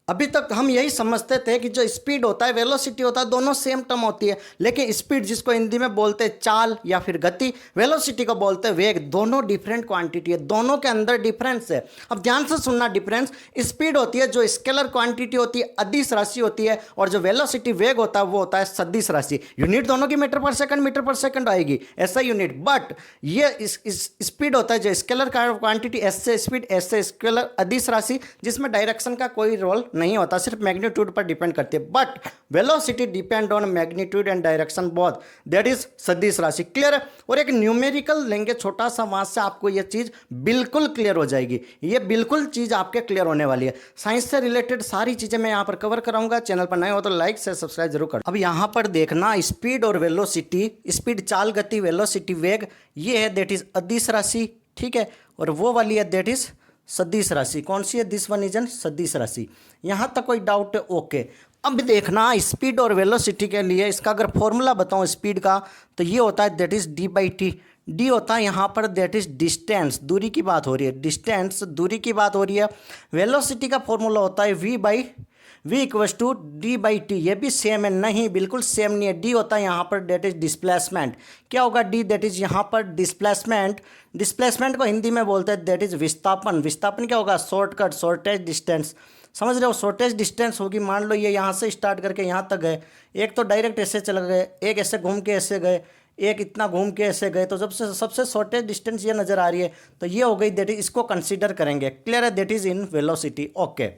अभी तक हम यही समझते थे कि जो स्पीड होता है वेलोसिटी होता है दोनों सेम टर्म होती है, लेकिन स्पीड जिसको हिंदी में बोलते हैं चाल या फिर गति, वेलोसिटी को बोलते हैं वेग, दोनों डिफरेंट क्वांटिटी है, दोनों के अंदर डिफरेंस है। अब ध्यान से सुनना डिफरेंस। स्पीड होती है जो स्केलर क्वांटिटी होती है, अदिश राशि होती है, और जो वेलोसिटी वेग होता है वो होता है सदिश राशि। यूनिट दोनों की मीटर पर सेकंड आएगी, ऐसा यूनिट। बट ये स्पीड होता है जो स्केलर क्वांटिटी, एस से स्पीड, एस से स्केलर, अदिश राशि जिसमें डायरेक्शन का कोई रोल नहीं होता, सिर्फ मैग्नीट्यूड पर डिपेंड करती है। But velocity depend on magnitude and direction both, that is सदिश राशि। क्लियर है? और एक न्यूमेरिकल लेंगे छोटा सा, वहां से आपको यह चीज बिल्कुल क्लियर हो जाएगी। ये बिल्कुल चीज आपके क्लियर होने वाली है। साइंस से रिलेटेड सारी चीजें मैं यहां पर कवर कराऊंगा। चैनल पर नए हो तो लाइक से सब्सक्राइब जरूर कर। अब यहां पर देखना स्पीड और वेलोसिटी, स्पीड चाल गति, वेलोसिटी वेग, ये है दैट इज अदिश राशि, ठीक है। और वो वाली है दैट इज सदिश राशि। कौन सी है? दिस वन इज एन सदिश राशि। यहां तक कोई डाउट है? ओके। अब देखना स्पीड और वेलोसिटी के लिए इसका अगर फॉर्मूला बताऊं स्पीड का, तो ये होता है that is D by T. D होता है यहाँ पर दैट इज डिस्टेंस, दूरी की बात हो रही है, डिस्टेंस दूरी की बात हो रही है। वेलोसिटी का फॉर्मूला होता है V by v equals to D by T. ये भी सेम है? नहीं, बिल्कुल सेम नहीं है। डी होता है यहाँ पर डेट इज डिस्प्लेसमेंट। क्या होगा? डी दैट इज यहाँ पर डिस्प्लेसमेंट। डिस्प्लेसमेंट को हिंदी में बोलते हैं दैट इज विस्थापन। विस्थापन क्या होगा? Shortcut, shortage distance. समझ रहे हो? शॉर्टेज डिस्टेंस होगी, मान लो ये यहाँ से स्टार्ट करके यहाँ तक गए, एक तो डायरेक्ट ऐसे चले गए, एक ऐसे घूम के ऐसे गए, एक इतना घूम के ऐसे गए, तो जब से सबसे शॉर्टेज डिस्टेंस ये नजर आ रही है, तो ये हो गई दैट इज, इसको कंसीडर करेंगे। क्लियर है? That is in velocity. Okay,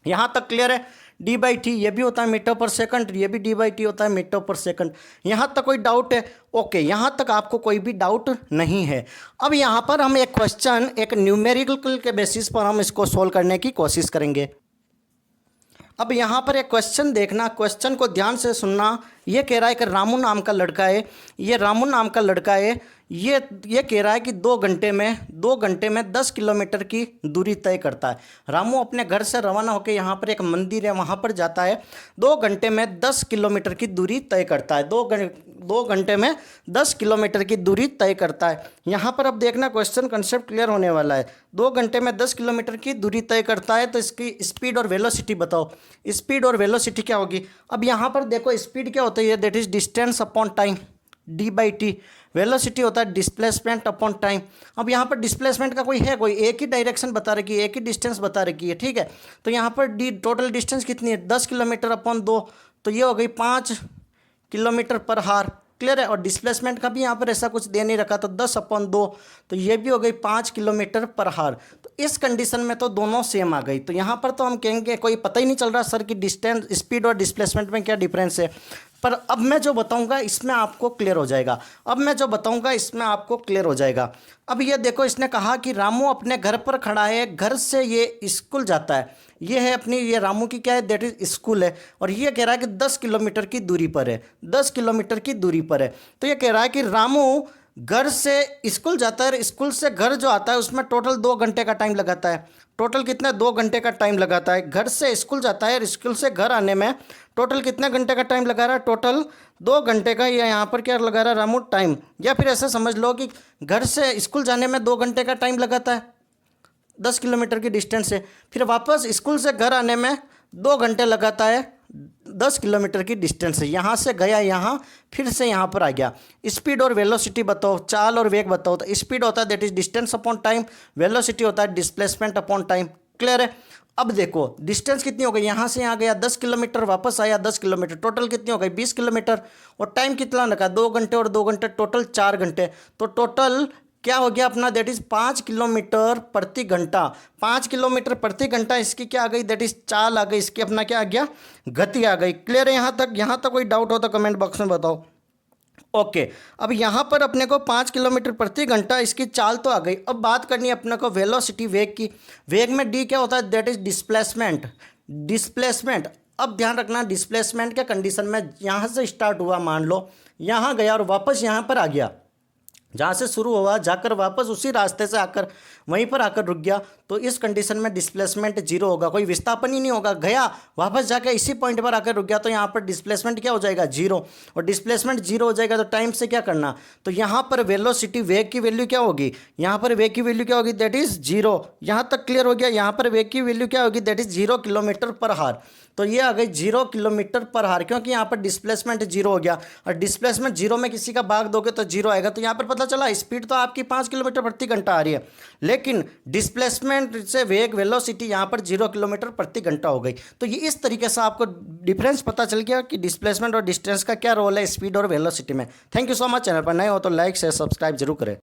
यहाँ तक क्लियर है? डी बाई टी ये भी होता है मीटर पर सेकंड, ये भी डी बाई टी होता है मीटर पर सेकंड। यहाँ तक कोई डाउट है? ओके, यहाँ तक आपको कोई भी डाउट नहीं है। अब यहाँ पर हम एक क्वेश्चन एक न्यूमेरिकल के बेसिस पर हम इसको सोल्व करने की कोशिश करेंगे। अब यहाँ पर एक क्वेश्चन देखना, क्वेश्चन को ध्यान से सुनना। ये कह रहा है कि रामू नाम का लड़का है, ये रामू नाम का लड़का है, ये कह रहा है कि 2 घंटे में 10 किलोमीटर की दूरी तय करता है। रामू अपने घर से रवाना होकर यहाँ पर एक मंदिर है वहाँ पर जाता है, 2 घंटे में 10 किलोमीटर की दूरी तय करता है। 2 घंटे में 10 किलोमीटर की दूरी तय करता है। यहाँ पर अब देखना क्वेश्चन कंसेप्ट क्लियर होने वाला है। 2 घंटे में 10 किलोमीटर की दूरी तय करता है, तो इसकी स्पीड और वेलोसिटी बताओ। स्पीड और वेलोसिटी क्या होगी? अब यहाँ पर देखो स्पीड क्या होता है, that is distance upon time, D by T. Velocity होता है डिस्प्लेसमेंट अपॉन टाइम। अब यहाँ पर डिस्प्लेसमेंट का कोई एक ही डायरेक्शन बता रखी है, एक ही डिस्टेंस बता रखी है, ठीक है। तो यहाँ पर डी टोटल डिस्टेंस कितनी है? 10 किलोमीटर अपॉन 2, तो ये हो गई 5 किलोमीटर पर हार। क्लियर है? और डिस्प्लेसमेंट का भी यहाँ पर ऐसा कुछ दे नहीं रखा, तो 10 अपॉन 2, तो ये भी हो गई 5 किलोमीटर पर हार। तो इस कंडीशन में तो दोनों सेम आ गई। तो यहाँ पर तो हम कहेंगे कोई पता ही नहीं चल रहा सर कि डिस्टेंस, स्पीड और डिस्प्लेसमेंट में क्या डिफरेंस है। पर अब मैं जो बताऊंगा इसमें आपको क्लियर हो जाएगा। अब ये देखो, इसने कहा कि रामू अपने घर पर खड़ा है, घर से ये स्कूल जाता है। ये है अपनी, ये रामू की क्या है? दैट इज स्कूल है। और ये कह रहा है कि 10 किलोमीटर की दूरी पर है, 10 किलोमीटर की दूरी पर है। तो ये कह रहा है कि रामू घर से स्कूल जाता है, स्कूल से घर जो आता है उसमें टोटल 2 घंटे का टाइम लगाता है। टोटल कितना? 2 घंटे का टाइम लगाता है। घर से स्कूल जाता है, स्कूल से घर आने में टोटल कितने घंटे का टाइम लगा रहा है? टोटल 2 घंटे का। या यहाँ पर क्या लगा रहा है रामू? टाइम। या फिर ऐसा समझ लो कि घर से स्कूल जाने में 2 घंटे का टाइम लगाता है, 10 किलोमीटर की डिस्टेंस है। फिर वापस स्कूल से घर आने में 2 घंटे लगाता है, 10 किलोमीटर की डिस्टेंस है। यहाँ से गया यहाँ, फिर से यहाँ पर आ गया। स्पीड और वेलोसिटी बताओ, चाल और वेग बताओ। तो स्पीड होता है that is distance upon time, velocity होता है डिस्प्लेसमेंट अपॉन टाइम। क्लियर है? अब देखो डिस्टेंस कितनी हो गई, यहाँ से यहाँ गया 10 किलोमीटर, वापस आया 10 किलोमीटर, टोटल कितनी हो गई? 20 किलोमीटर। और टाइम कितना लगा? 2 घंटे और 2 घंटे, टोटल 4 घंटे। तो टोटल क्या हो गया अपना? दैट इज 5 किलोमीटर प्रति घंटा। 5 किलोमीटर प्रति घंटा इसकी क्या आ गई? दैट इज चाल आ गई, इसकी अपना क्या आ गया? गति आ गई। क्लियर है? यहाँ तक कोई डाउट हो तो कमेंट बॉक्स में बताओ। ओके, अब यहाँ पर अपने को 5 किलोमीटर प्रति घंटा इसकी चाल तो आ गई। अब बात करनी है अपने को वेलोसिटी, वेग की। वेग में डी क्या होता है? That is displacement. अब ध्यान रखना, डिस्प्लेसमेंट के कंडीशन में यहाँ से स्टार्ट हुआ, मान लो यहाँ गया और वापस यहाँ पर आ गया, जहाँ से शुरू हुआ जाकर वापस उसी रास्ते से आकर वहीं पर आकर रुक गया, तो इस कंडीशन में डिस्प्लेसमेंट जीरो होगा, कोई विस्थापन ही नहीं होगा। गया वापस जाकर इसी पॉइंट पर आकर रुक गया, तो यहाँ पर डिस्प्लेसमेंट क्या हो जाएगा, जीरो। और डिस्प्लेसमेंट जीरो हो जाएगा तो टाइम से क्या करना, तो यहाँ पर वेलोसिटी वेग की वैल्यू क्या होगी, यहाँ पर वेग की वैल्यू क्या होगी, दैट इज जीरो। यहाँ तक क्लियर हो गया। यहाँ पर वेग की वैल्यू क्या होगी, दैट इज 0 किलोमीटर पर हार। तो ये आ गई 0 किलोमीटर पर हार, क्योंकि यहाँ पर डिस्प्लेसमेंट जीरो हो गया, और डिस्प्लेसमेंट जीरो में किसी का भाग दोगे तो जीरो आएगा। तो यहाँ पर पता चला स्पीड तो आपकी 5 किलोमीटर प्रति घंटा आ रही है, लेकिन डिस्प्लेसमेंट से वेग वेलोसिटी यहाँ पर 0 किलोमीटर प्रति घंटा हो गई। तो ये इस तरीके से आपको डिफरेंस पता चल गया कि डिस्प्लेसमेंट और डिस्टेंस का क्या रोल है स्पीड और वेलोसिटी में। Thank you so much. Channel पर नए हो तो लाइक शेयर सब्सक्राइब जरूर करें।